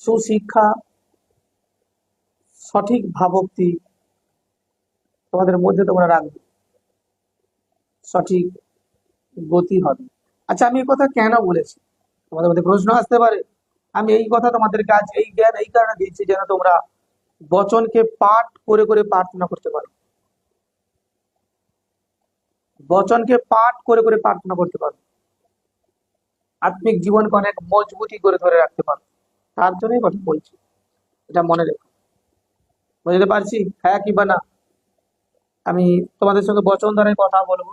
সুশিক্ষা, সঠিক ভাবভক্তি তোমাদের মধ্যে তোমরা রাখবে, সঠিক গতি হবে। আচ্ছা, আমি এই কথা কেন বলেছি? তোমাদের মধ্যে প্রশ্ন আসতে পারে। আমি এই কথা তোমাদেরকে আজ এই জ্ঞান এই কারণে দিচ্ছি যেন তোমরা বচনকে পাঠ করে করে প্রার্থনা করতে পারো, বচনকে পাঠ করে করে প্রার্থনা করতে পারো, আত্মিক জীবনকে অনেক মজবুতি করে ধরে রাখতে পারো। তার জন্যই কথা বলছি, এটা মনে রেখো। বুঝতে পারছি হ্যাঁ কি বা না? আমি তোমাদের সঙ্গে বচন দ্বারাই কথা বলবো।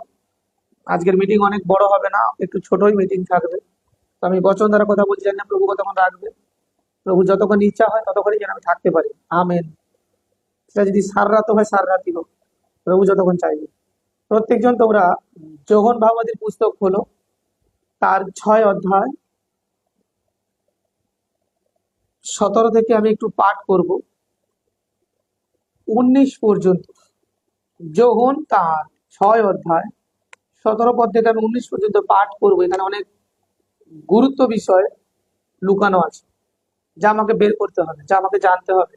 আজকের মিটিং অনেক বড় হবে না, একটু ছোটই মিটিং থাকবে। তো আমি বচন দ্বারা কথা বলছি, জানি না প্রভু কতক্ষণ রাখবে। প্রভু যতক্ষণ ইচ্ছা হয় ততক্ষণই যেন আমি থাকতে পারি। আমেন। সেটা যদি সার রাত হয় সার রাতই হোক, প্রভু যতক্ষণ চাইবে। প্রত্যেকজন তোমরা যোহন ভাবাদীর পুস্তক হলো, তার 6 অধ্যায় 17 থেকে আমি একটু পাঠ করব 19 পর্যন্ত। যোহন তার 6 অধ্যায় 17 পদ থেকে আমি 19 পর্যন্ত পাঠ করব। এখানে অনেক গুরুত্ব বিষয় লুকানো আছে, যা আমাকে বের করতে হবে, যা আমাকে জানতে হবে,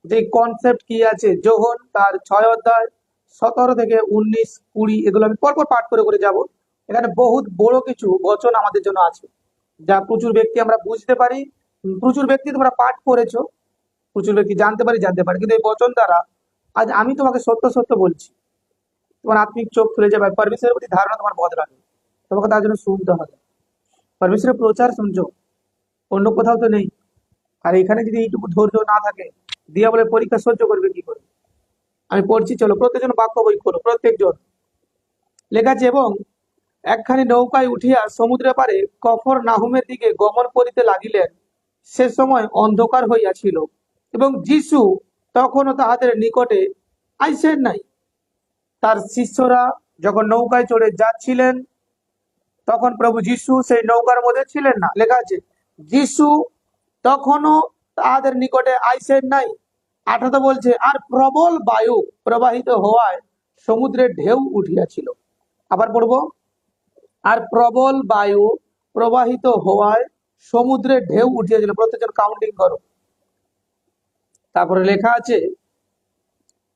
যে কনসেপ্ট কি আছে। যোহন তার 6 অধ্যায় 17 থেকে 19 20 এগুলো আমি পরপর পাঠ করে করে যাব। এখানে বহুত বড় কিছু বচন আমাদের জন্য আছে, যা প্রচুর ব্যক্তি আমরা বুঝতে পারি, প্রচুর ব্যক্তি তোমরা পাঠ করেছো, প্রচুর ব্যক্তি জানতে পারি, কিন্তু এই বচন দ্বারা আজ আমি তোমাকে সত্য সত্য বলছি, তোমার আত্মিক চোখ খুলে যাবে, পরমেশ্বরের প্রতি ধারণা তোমার বদলাবে। তোমাকে তার জন্য শুনতে হবে। পরমেশ্বরের প্রচার শুনছো, অন্য কোথাও তো নেই। আর এখানে যদি এইটুকু ধৈর্য না থাকে, দিয়া বলে পরীক্ষা সহ্য করবে কি করে? আমি পড়ছি, চলো প্রত্যেকজন বাক্য বই করো প্রত্যেকজন। লেখা আছে, এবং একখানি নৌকায় উঠিয়া সমুদ্রে পারে কফর নাহুমের দিকে গমন করিতে লাগিলেন। সে সময় অন্ধকার হইয়াছিল, এবং যিশু তখনও তাহাদের নিকটে আইসেন নাই। তার শিষ্যরা যখন নৌকায় চড়ে যাচ্ছিলেন, তখন প্রভু যিশু সেই নৌকার মধ্যে ছিলেন না। লেখা আছে, যিশু তখনও তাহাদের নিকটে আইসেন নাই। 18 বলছে, আর প্রবল বায়ু প্রবাহিত হওয়ায় সমুদ্রের ঢেউ উঠিয়াছিল। আবার পড়বো, আর প্রবল বায়ু প্রবাহিত হওয়ায় সমুদ্রের ঢেউ উঠিয়াছিল। প্রত্যেকজন কাউন্টিং করো। তারপরে লেখা আছে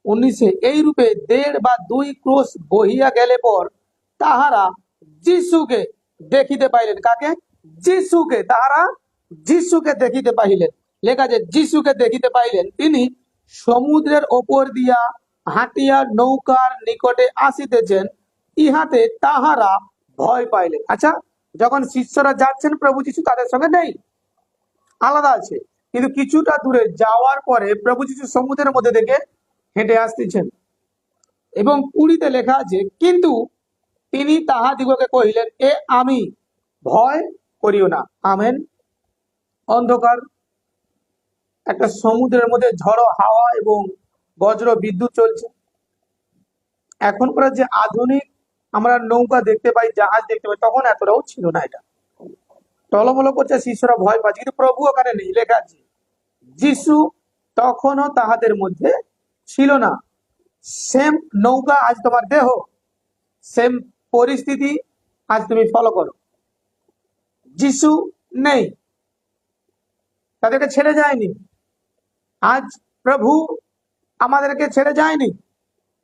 19, এই রূপে 1.5 বা 2 ক্রোশ বহিয়া গেলে পর তাহারা যিশুকে দেখিতে পাইলেন। কাকে? যিশুকে। তাহারা যিশুকে দেখিতে পাইলেন। লেখা আছে, যিশুকে দেখিতে পাইলেন, তিনি সমুদ্রের ওপর দিয়া হাঁটিয়া নৌকার নিকটে আসিতেছেন, ইহাতে তাহারা ভয় পাইলেন। আচ্ছা, যখন শিষ্যরা যাচ্ছেন প্রভু যিশু তাদের সঙ্গে নেই, আলাদা আছে। কিন্তু কিছুটা দূরে যাওয়ার পরে প্রভু যিশু সমুদ্রের মধ্যে থেকে হেঁটে আসতেছেন। এবং 20-তে লেখা আছে, কিন্তু তিনি তাহাদিগকে কহিলেন, এ আমি, ভয় করিও না। আমেন। অন্ধকার, একটা সমুদ্রের মধ্যে ঝড়ো হাওয়া এবং বজ্র বিদ্যুৎ চলছে। এখনকার যে আধুনিক আমরা নৌকা দেখতে পাই, জাহাজ দেখতে পাই, তখন এতটাও ছিল না। এটা টলমল করছে, শিষ্যরা ভয় পাচ্ছে, কিন্তু প্রভু ওখানে নেই। লেখা আছে, যিশু তখনও তাহাদের মধ্যে ছিল না। সেম নৌকা আজ তোমার দেহ, সেম পরিস্থিতি আজ তুমি ফলো করো। যিশু নেই, তাদেরকে ছেড়ে যায়নি। আজ প্রভু আমাদেরকে ছেড়ে যায়নি,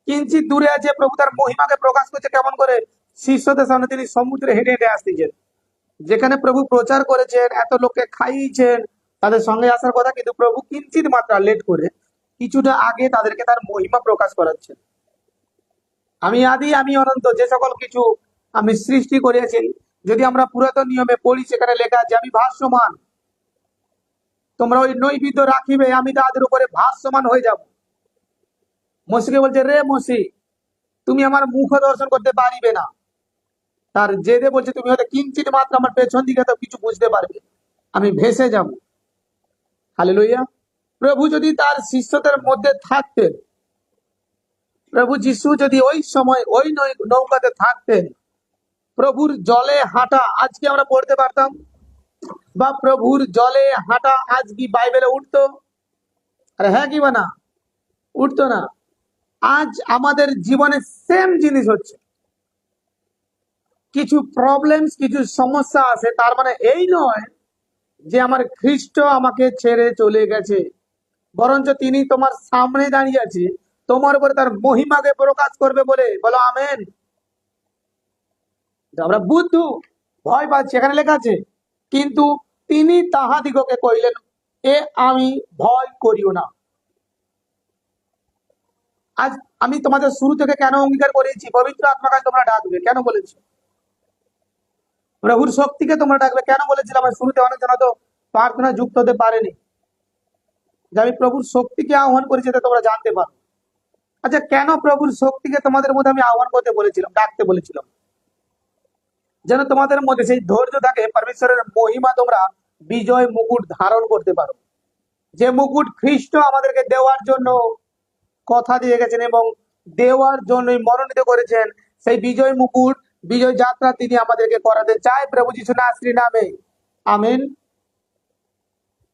কিঞ্চিত দূরে আছে। প্রভু তার মহিমাকে প্রকাশ করছে কেমন করে? শিষ্যদের সামনে তিনি সমুদ্রে হেঁটে হেঁটে আসতেছেন। যেখানে প্রভু প্রচার করেছেন, এত লোককে খাইয়েছেন, তাদের সঙ্গে আসার কথা, কিন্তু প্রভু কিঞ্চিত মাত্রা লেট করে কিছুটা আগে তাদেরকে তার মহিমা প্রকাশ করাচ্ছেন। আমি আদি, আমি অনন্ত, যে সকল কিছু আমি সৃষ্টি করেছি। যদি আমরা পুরাতন নিয়মে পড়ি, সেখানে লেখা আছে, আমি ভাসমান, তোমরা ওই নৈবেদ্য রাখিবে, আমি তাদের উপরে ভাসমান হয়ে যাব। মসিকে বলছে, রে মসি, তুমি আমার মুখ দর্শন করতে পারিবে না। তার জেদে বলছে, তুমি হয়তো কিঞ্চিত মাত্র আমার পেছন দিকে তো কিছু বুঝতে পারবে, আমি ভেসে যাব। হালেলুয়া। প্রভু যদি তার শিষ্যদের মধ্যে থাকতেন, প্রভু যিশু যদি ওই সময় ওই নৌকাতে থাকতেন, প্রভুর জলে হাঁটা আজকে আমরা পড়তে পারতাম? বা প্রভুর জলে হাঁটা আজ কি বাইবেলে উঠতো? আরে হ্যাঁ কি বা না? উঠতো না। আজ আমাদের জীবনে সেম জিনিস হচ্ছে। কিছু প্রবলেমস, কিছু সমস্যা আছে, তার মানে এই নয় যে আমার খ্রিস্ট আমাকে ছেড়ে চলে গেছে, বরঞ্চ তিনি তোমার সামনে দাঁড়িয়ে আছে, তোমার উপরে তার মহিমাকে প্রকাশ করবে বলে। বলো আমেন। আমরা বুদ্ধু ভয় পাচ্ছি, এখানে লেখা আছে, কিন্তু তিনি তাহাদিগকে কইলেন, এ আমি ভয় করিও না। আজ আমি তোমাদের শুরু থেকে কেন অঙ্গীকার করেছি পবিত্র আত্মাকে তোমরা ডাকবে, কেন বলেছি? প্রভুর শক্তিকে তোমরা ডাকবে কেন বলেছিলাম? আমি শুরুতে অনেকজন হয়তো প্রার্থনা যুক্ত হতে পারেনি, যে আমি প্রভুর শক্তিকে আহ্বান করেছি, যাতে তোমরা জানতে পারো। আচ্ছা, কেন প্রভুর শক্তিকে তোমাদের মধ্যে আমি আহ্বান করতে বলেছিলাম, ডাকতে বলেছিলাম? যেন তোমাদের মধ্যে সেই ধৈর্য থাকে, পরমেশ্বরের মহিমা তোমরা বিজয় মুকুট ধারণ করতে পারো, যে মুকুট খ্রিস্ট আমাদেরকে দেওয়ার জন্য কথা দিয়ে গেছেন এবং দেওয়ার জন্যই মনোনীত করেছেন। সেই বিজয় মুকুট, বিজয় যাত্রা তিনি আমাদেরকে করাতে চায় প্রভু যিশু নাসরির নামে। আমেন।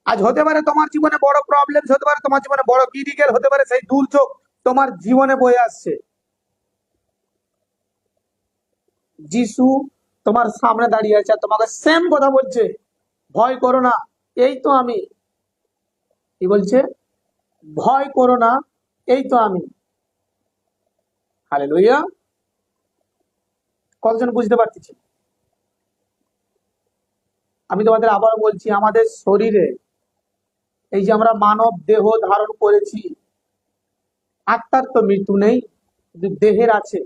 আজ হতে পারে তোমার জীবনে বড় প্রবলেম, হতে পারে তোমার জীবনে বড় ক্রিটিক্যাল, হতে পারে সেই দুর্যোগ তোমার জীবনে বয়ে আসছে, যিশু তোমার সামনে দাঁড়িয়ে আছে আর তোমাকে সেম কথা বলছে, ভয় করো না, এই তো আমি। কি বলছে? ভয় করো না, এই তো আমি। হালেলুয়া। কতজন বুঝতে পারতেছি? আমি তোমাদের আবার বলছি, আমাদের শরীরে এই যে আমরা মানব দেহ ধারণ করেছি, আত্মার তো মৃত্যু নেই, কিন্তু দেহের আছে।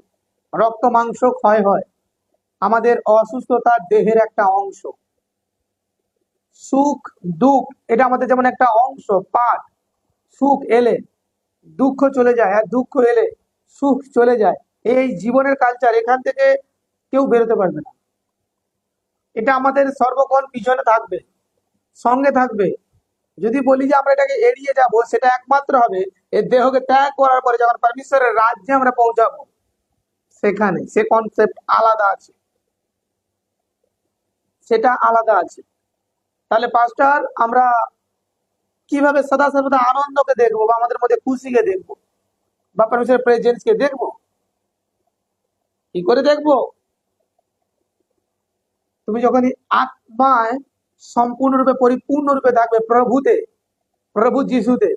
রক্ত মাংস ক্ষয় হয়, আমাদের অসুস্থতা দেহের একটা অংশ। সুখ দুঃখ এটা আমাদের যেমন একটা অংশ, পার্ট। সুখ এলে দুঃখ চলে যায়, আর দুঃখ এলে সুখ চলে যায়। এই জীবনের কালচার, এখান থেকে কেউ বেরোতে পারবে না। এটা আমাদের সর্বক্ষণ পিছনে থাকবে, সঙ্গে থাকবে। যদি বলি যে আমরা এটাকে এড়িয়ে যাব, সেটা একমাত্র হবে এই দেহকে ত্যাগ করার পরে, যখন পরমেশ্বরের রাজ্যে আমরা পৌঁছাবো, সেখানে সে কনসেপ্ট আলাদা আছে, সেটা আলাদা আছে। তাহলে পাস্টার, আমরা কিভাবে সদা সর্বদা আনন্দকে দেখবো, বা আমাদের মধ্যে খুশিকে দেখবো, বা পরমেশ্বরের প্রেজেন্সকে দেখবো? কি করে দেখবো? তুমি যখন আত্মায় সম্পূর্ণরূপে পরিপূর্ণরূপে থাকবে প্রভুতে, প্রভু যিশুতে,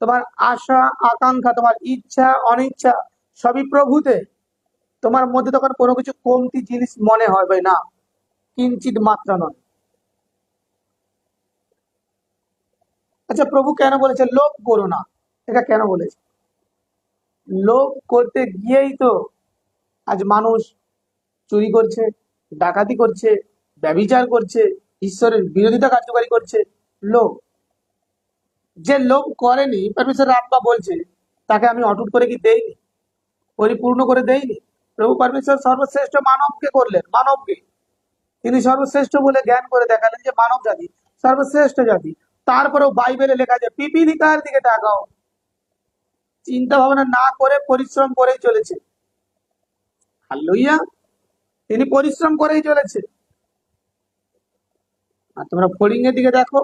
তোমার আশা আকাঙ্ক্ষা, তোমার ইচ্ছা অনিচ্ছা সবই প্রভুতে, তোমার মধ্যে তখন কোনো কিছু কমতি জিনিস মনে হবে না, কিঞ্চিত মাত্রা নয়। আচ্ছা, প্রভু কেন বলেছে লোভ করো না? এটা কেন বলেছে? লোভ করতে গিয়েই তো আজ মানুষ চুরি করছে, ডাকাতি করছে, ব্যভিচার করছে, ঈশ্বরের বিরোধিতা কার্যকারী করছে। লোভ। যে লোভ করেনি, পরমেশ্বরের আত্মা বলছে তাকে আমি অটুট করে কি দেইনি, পরিপূর্ণ করে দেইনি? প্রভু পরমেশ্বর সর্বশ্রেষ্ঠ মানবকে করলেন, মানবকে তিনি সর্বশ্রেষ্ঠ বলে জ্ঞান করে দেখালেন যে মানব জাতি সর্বশ্রেষ্ঠ জাতি। তারপরেও বাইবেলে লেখা আছে পিপীলিকার দিকে তাকাও, চিন্তা ভাবনা না করে পরিশ্রম করেই চলেছে। হাল্লেলুয়া। তিনি পরিশ্রম করেই চলেছে। আর তোমরা ফড়িংয়ের দিকে দেখো,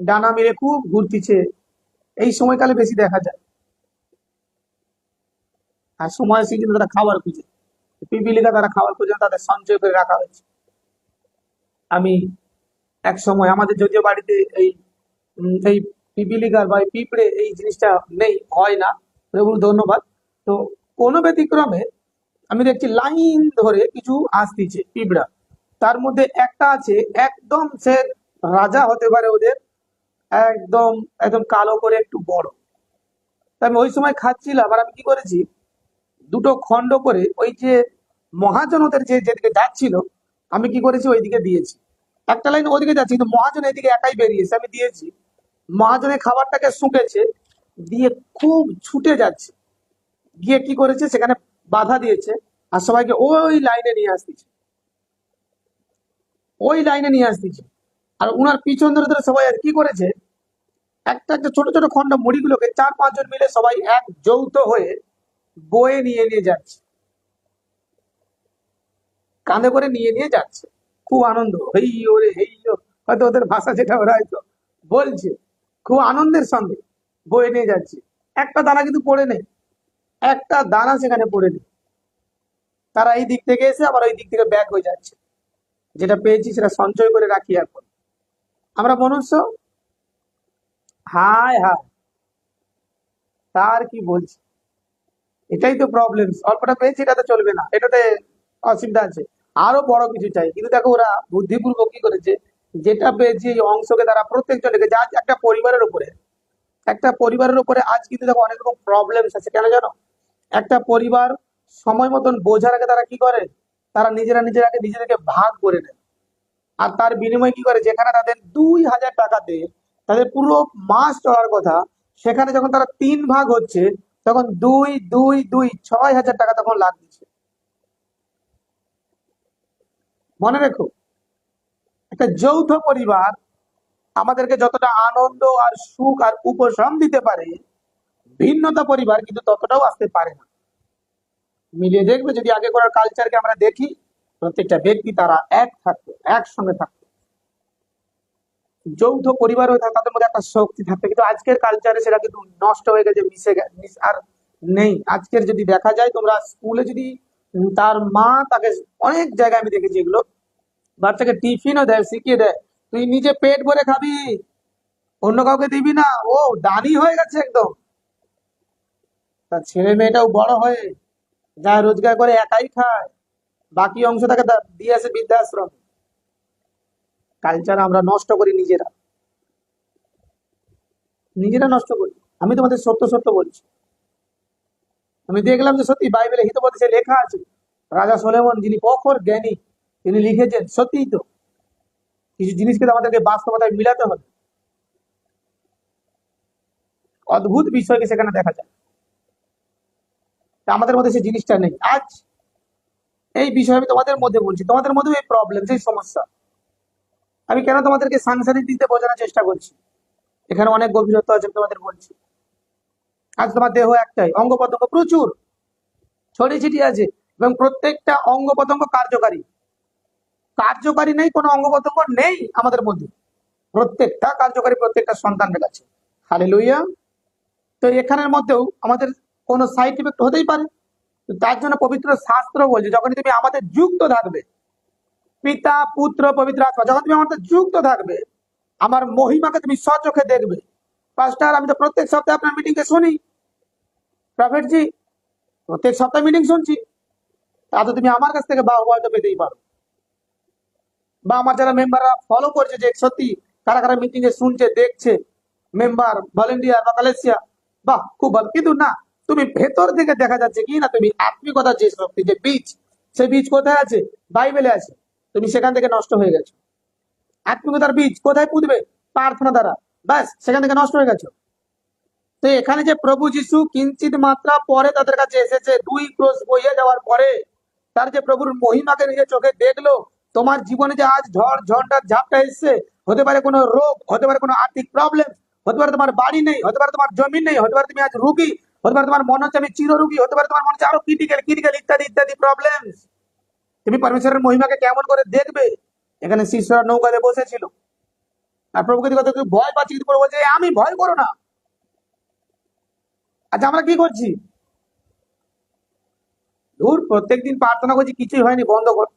ডানা মেরে খুব ঘুরতিছে, এই সময়কালে বেশি দেখা যায়। আর সময় সিজনে তারা খাবার খুঁজে, পিপিলিকা তারা খাবার খুঁজে না, তাদের সঞ্চয় করে রাখা হয়েছে। আমি এক সময়, আমাদের যদিও বাড়িতে এই পিপিলিকার বা এই পিঁপড়ে এই জিনিসটা নেই, হয় না, প্রভুর ধন্যবাদ। তো কোনো ব্যতিক্রমে আমি দেখছি লাইন ধরে কিছু আসতিছে পিঁপড়া, তার মধ্যে একটা আছে একদম সে রাজা হতে পারে ওদের, একদম একদম কালো করে একটু বড়। তা আমি ওই সময় খাচ্ছিলাম, আর আমি কি করেছি, দুটো খণ্ড করে ওই যে মহাজন ওদের যেদিকে যাচ্ছিল, আমি কি করেছি ওইদিকে দিয়েছি। একটা লাইন ওদিকে যাচ্ছে, কিন্তু মহাজন এদিকে একাই বেরিয়েছে, আমি দিয়েছি। মহাজনের খাবারটাকে শুকেছে, দিয়ে খুব ছুটে যাচ্ছে, গিয়ে কি করেছে সেখানে বাধা দিয়েছে, আর সবাইকে ওই লাইনে নিয়ে আসতেছে, ওই লাইনে নিয়ে আসতেছে। আর উনার পিছন ধরে ধরে সবাই আর কি করেছে, একটা একটা ছোট ছোট খণ্ড মুড়িগুলোকে 4-5 জন মিলে সবাই এক যৌথ হয়ে বয়ে নিয়ে নিয়ে যাচ্ছে, কাঁধে করে নিয়ে নিয়ে যাচ্ছে। খুব আনন্দ, হেই ওরে হেই ও, হয়তো ওদের ভাষা যেটা ওরা হয়তো বলছে, খুব আনন্দের সঙ্গে বয়ে নিয়ে যাচ্ছে। একটা দানা কিন্তু পড়ে নেই, একটা দানা সেখানে পড়ে নেই। তারা এই দিক থেকে এসে আবার ওই দিক থেকে ব্যাক হয়ে যাচ্ছে, যেটা পেয়েছি সেটা সঞ্চয় করে রাখি এখন। আমরা মনুষ্য, হায় হায়, তার কি বলছি, এটাই তো প্রবলেম। অল্পটা পেয়েছি এটাতে চলবে না, এটাতে অসুবিধা আছে, আরো বড় কিছু চাই। কিন্তু দেখো ওরা বুদ্ধিপূর্বক কি করেছে, যেটা পেয়েছে এই অংশকে তারা প্রত্যেকজন রেখেছে। আজ একটা পরিবারের উপরে আজ কিন্তু দেখো অনেক রকম প্রবলেম আছে, কেন জানো? একটা পরিবার সময় মতন বোঝার আগে তারা কি করে, তারা নিজেরাকে নিজেদেরকে ভাগ করে নেয়। আর তার বিনিময়ে কি করে, যেখানে তাদের 2,000 টাকা দিয়ে তাদের পুরো মাস চলার কথা, সেখানে যখন তারা 3 ভাগ হচ্ছে, তখন 2 2 2 6,000 টাকা তখন লাগছে। মনে রেখো, একটা যৌথ পরিবার আমাদেরকে যতটা আনন্দ আর সুখ আর উপশম দিতে পারে, ভিন্নতা পরিবার কিন্তু ততটাও আসতে পারে না। মিলিয়ে দেখবে, যদি আগে করার কালচারকে আমরা দেখি, প্রত্যেকটা ব্যক্তি তারা এক থাকতো, একসঙ্গে থাকতো, যৌথ পরিবার হয়ে থাকে, তাদের মধ্যে একটা শক্তি থাকতো। কিন্তু আজকের কালচারে সেটা কিন্তু নষ্ট হয়ে গেছে, আর নেই। আজকের যদি দেখা যায়, তোমরা স্কুলে যদি তার মা তাকে, অনেক জায়গায় আমি দেখেছি এগুলো, বাচ্চাকে টিফিনও দেয়, শিখিয়ে দেয় তুই নিজে পেট ভরে খাবি, অন্য কাউকে দিবি না। ও দানি হয়ে গেছে একদম। তার ছেলে মেয়েটাও বড় হয়ে যা রোজগার করে একাই খায়, বাকি অংশ তাকে দিয়ে আসে বৃদ্ধাশ্রম। কালচার আমরা নষ্ট করি, নিজেরা নিজেরা নষ্ট করি। আমি তোমাদের সত্য সত্য বলছি। আমি দেখলাম যে সত্যি বাইবেলে হিতোপদেশে লেখা আছে, রাজা সলোমন যিনি প্রখর জ্ঞানী, তিনি লিখেছেন। সত্যিই তো, কিছু জিনিসকে তো আমাদেরকে বাস্তবতায় মিলাতে হবে। অদ্ভুত বিষয়কে সেখানে দেখা যায়, তা আমাদের মধ্যে সেই জিনিসটা নেই আজ। এই বিষয়ে আমি তোমাদের মধ্যে বলছি, তোমাদের মধ্যেও এই প্রবলেম, সেই সমস্যা। আমি কেন তোমাদেরকে সাংসারিক দিতে বোঝানোর চেষ্টা করছি, এখানে অনেক গভীরত্ব আছে, আমি তোমাদের বলছি। আজ তোমার দেহ একটাই, অঙ্গ প্রত্যঙ্গ প্রচুর ছড়িয়ে ছিটিয়ে আছে, এবং প্রত্যেকটা অঙ্গ প্রত্যঙ্গ কার্যকারী। কার্যকারী নেই কোনো অঙ্গ প্রত্যঙ্গ নেই আমাদের মধ্যে, প্রত্যেকটা কার্যকারী, প্রত্যেকটা সন্তানের কাছে। হালেলুয়া। তো এখানের মধ্যেও আমাদের কোনো সাইড ইফেক্ট হতেই পারে। তো তার জন্য পবিত্র শাস্ত্র বলছে, যখনই তুমি আমাদের যুক্ত থাকবে, পিতা পুত্র পবিত্র আত্মা, যখন তুমি আমাদের যুক্ত থাকবে, আমার মহিমাকে তুমি স্বচোখে দেখবে। পাস্টার, আমি তো প্রত্যেক সপ্তাহে আপনার মিটিংকে শুনি, প্রফেটজি প্রত্যেক সপ্তাহে মিটিং শুনছি, তা তো তুমি আমার কাছ থেকে বাহবা তো পেতেই পারো। বা আমার যারা মেম্বাররা ফলো করছে, যে সত্যি কারা কারা মিটিং এ শুনছে, দেখছে, মেম্বার, ভলেন্টিয়ার বা কালেসিয়া, বাহ, খুব ভালো। কিন্তু না, তুমি ভেতর থেকে দেখা যাচ্ছে কি না, তুমি আত্মিকতা যে শক্তি, যে বীজ, সেই বীজ কোথায় আছে? বাইবেলে আছে। তুমি সেখান থেকে নষ্ট হয়ে গেছো। আত্মিকতার বীজ কোথায় পুঁতবে? প্রার্থনা দ্বারা। ব্যাস, সেখান থেকে নষ্ট হয়ে গেছো। তো এখানে যে প্রভু যিশু কিঞ্চিত মাত্রা পরে তাদের কাছে এসেছে, 2 ক্রোশ বইয়ে যাওয়ার পরে তার যে প্রভুর মহিমাকে নিজের চোখে দেখলো, তোমার জীবনে যে আজ ঝড় ঝন্ডার ঝাপটা এসছে, হতে পারে কোনো রোগ, হতে পারে কোনো আর্থিক প্রবলেম, হতে পারে তোমার বাড়ি নেই, হতে পারে তোমার জমি নেই, হতে পারে তুমি আজ রুগী, হতে পারে তোমার মনে হচ্ছে আমি চিররোগী, হতে পারে তোমার মনে হচ্ছে আরো ক্রিটিক্যাল ক্রিটিক্যাল ইত্যাদি ইত্যাদি প্রবলেম। তুমি পরমেশ্বরের মহিমাকে কেমন করে দেখবে? এখানে শিষ্যরা নৌকাতে বসেছিল, আর প্রভুকে কথা ভয় পাচ্ছি, কিন্তু প্রভু বলছে আমি ভয় করো না। আচ্ছা, আমরা কি করছি? দূর, প্রত্যেকদিন প্রার্থনা করছি, কিছুই হয়নি, বন্ধ কর।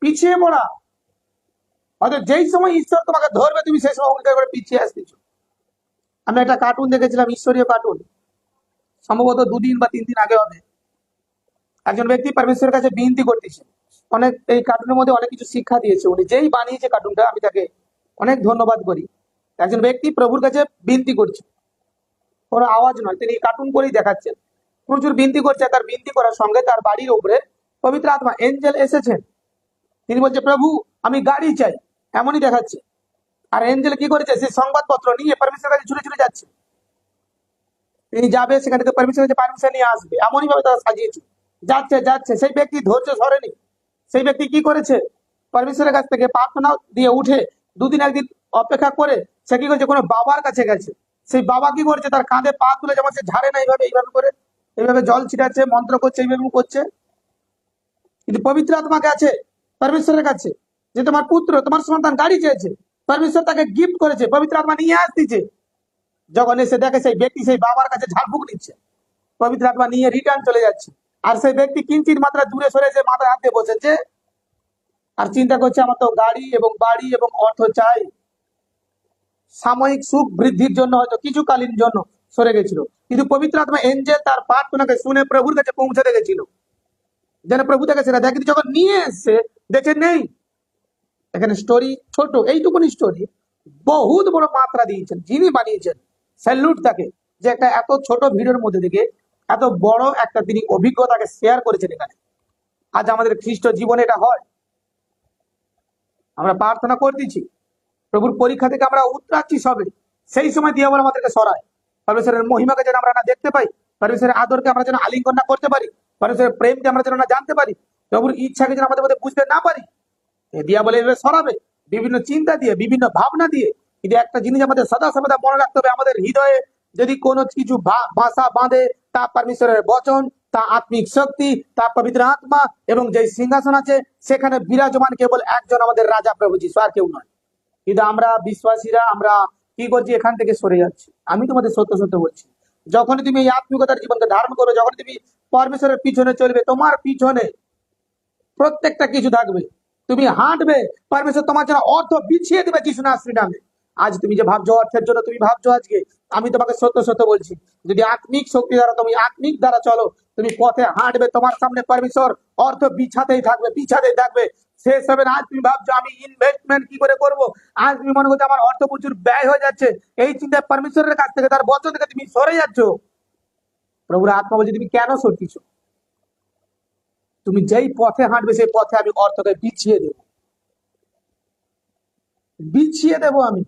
পিছিয়ে পড়া, হয়তো যেই সময় ঈশ্বর তোমাকে ধরবে, তুমি সেই সময় অঙ্গীকার করে পিছিয়ে আসতেছ। আমি একটা কার্টুন দেখেছিলাম, ঈশ্বরীয় কার্টুন, সম্ভবত 2 দিন বা 3 দিন আগে হবে। একজন ব্যক্তি পরমেশ্বরের কাছে বিনতি করতেছে। অনেক, এই কার্টুনের মধ্যে অনেক কিছু শিক্ষা দিয়েছে। উনি যেই বানিয়েছে কার্টুনটা, আমি তাকে অনেক ধন্যবাদ করি। একজন ব্যক্তি প্রভুর কাছে বিনতি করছে, কোনো আওয়াজ নয়, তিনি কার্টুন করেই দেখাচ্ছেন। প্রচুর বিনতি করছে, তার বিনতি করার সঙ্গে তার বাড়ির উপরে পবিত্র আত্মা, এঞ্জেল এসেছেন। তিনি বলছে প্রভু আমি গাড়ি চাই, এমনই দেখাচ্ছে। আর এঞ্জেল কি করেছে, সেই সংবাদপত্র নিয়ে পারমিশনের কাছে ছুটে ছুটে যাচ্ছে। তিনি যাবে, সেখান থেকে পারমিশন নিয়ে আসবে, এমনই ভাবে তারা সাজিয়েছে। যাচ্ছে যাচ্ছে, সেই ব্যক্তি ধৈর্য ধরেনি। সেই ব্যক্তি কি করেছে, পারমিশনের কাছ থেকে প্রার্থনা দিয়ে উঠে 2 দিন 1 দিন অপেক্ষা করে সে কি করেছে, কোনো বাবার কাছে গেছে। সেই বাবা কি করছে, তার কাঁধে পা তুলে, যেমন সে ঝাড়ে না এইভাবে এইভাবে করে, এইভাবে জল ছিটাচ্ছে, মন্ত্র করছে, এইভাবে করছে। কিন্তু পবিত্র আত্মাকে আছে পরমেশ্বরের কাছে, যে তোমার পুত্র, তোমার সন্তান গাড়ি চেয়েছে, পরমেশ্বর তাকে গিফট করেছে, পবিত্র আত্মা নিয়ে আসতেছে। যখন এসে দেখে সেই ব্যক্তি সেই বাবার কাছে ঝাড়ফুঁক নিচ্ছে, পবিত্র আত্মা নিয়ে রিটার্ন চলে যাচ্ছে। আর সেই ব্যক্তি কিঞ্চিত মাত্রা দূরে সরে এসে মাথায় হাত দিয়ে বসেছে, আর চিন্তা করছে আমার তো গাড়ি এবং বাড়ি এবং অর্থ চাই, সাময়িক সুখ বৃদ্ধির জন্য হয়তো কিছুকালীন জন্য সরে গেছিল, কিন্তু পবিত্র আত্মা এঞ্জেল তার প্রার্থনাকে শুনে প্রভুর কাছে পৌঁছাতে গেছিল, যেন প্রভু তাকে সেটা দেখে, কিন্তু যখন নিয়ে এসছে দেখে নেই। এখানে স্টোরি ছোট, এইটুকুনি স্টোরি বহুত বড় মাত্রা দিয়েছেন যিনি বানিয়েছেন। স্যালুট তাকে, যে একটা এত ছোট ভিডিওর মধ্যে থেকে এত বড় একটা তিনি অভিজ্ঞতাকে শেয়ার করেছেন এখানে। আজ আমাদের খ্রিস্ট জীবনে এটা হয়। আমরা প্রার্থনা করতেছি, প্রভুর পরীক্ষা থেকে আমরা উতরাচ্ছি সবে, সেই সময় দিয়াবল আমাদেরকে সরায়। পরমেশ্বরের মহিমাকে যেন আমরা না দেখতে পাই, পরমেশ্বরের আদরকে আমরা যেন আলিঙ্গন না করতে পারি, পরমেশ্বরের প্রেমকে আমরা যেন না জানতে পারি, প্রভুর ইচ্ছাকে যেন আমাদের মধ্যে বুঝতে না পারি, দিয়াবল এভাবে সরাবে বিভিন্ন চিন্তা দিয়ে, বিভিন্ন ভাবনা দিয়ে। কিন্তু একটা জিনিস আমাদের সদা সর্বদা মনে রাখতে হবে, আমাদের হৃদয়ে যদি কোনো কিছু বাসা বাঁধে, তা পরমেশ্বরের বচন, তা আত্মিক শক্তি, তা পবিত্র আত্মা, এবং যে সিংহাসন আছে সেখানে বিরাজমান কেবল একজন আমাদের রাজা প্রভু যিশু, আর কেউ নয়। কিন্তু আমরা বিশ্বাসীরা আমরা কি করছি, এখান থেকে সরে যাচ্ছি। আমি তোমাদের সত্য সত্য বলছি, যখনই তুমি এই আত্মিকতার জীবনকে ধারণ করবে, যখন তুমি পরমেশ্বরের পিছনে চলবে, তোমার পিছনে প্রত্যেকটা কিছু থাকবে, তুমি হাঁটবে, পরমেশ্বর তোমার জন্য অর্থ বিছিয়ে দেবে যিশু নাসরি নামে। আজ তুমি যে ভাবছো অর্থের জন্য, তুমি ভাবছো আজকে, আমি তোমাকে সত্য সত্য বলছি, যদি আত্মিক শক্তি দ্বারা তুমি আত্মিক দ্বারা চলো, তুমি পথে হাঁটবে, তোমার সামনে পরমেশ্বর অর্থ বিছাতেই থাকবে, বিছাতেই থাকবে। শেষ হবে না। আজ তুমি ভাবছো আমি ইনভেস্টমেন্ট কি করে করব, আজ তুমি মনে করছো আমার অর্থ প্রচুর ব্যয় হয়ে যাচ্ছে, এই চিন্তায় পরমেশ্বরের কাছ থেকে, তার বচন থেকে তুমি সরে যাচ্ছ। প্রভুর আত্মা বলছে তুমি কেন সরতিছ? তুমি যেই পথে হাঁটবে সেই পথে আমি অর্থকে বিছিয়ে দেব, বিছিয়ে দেবো আমি।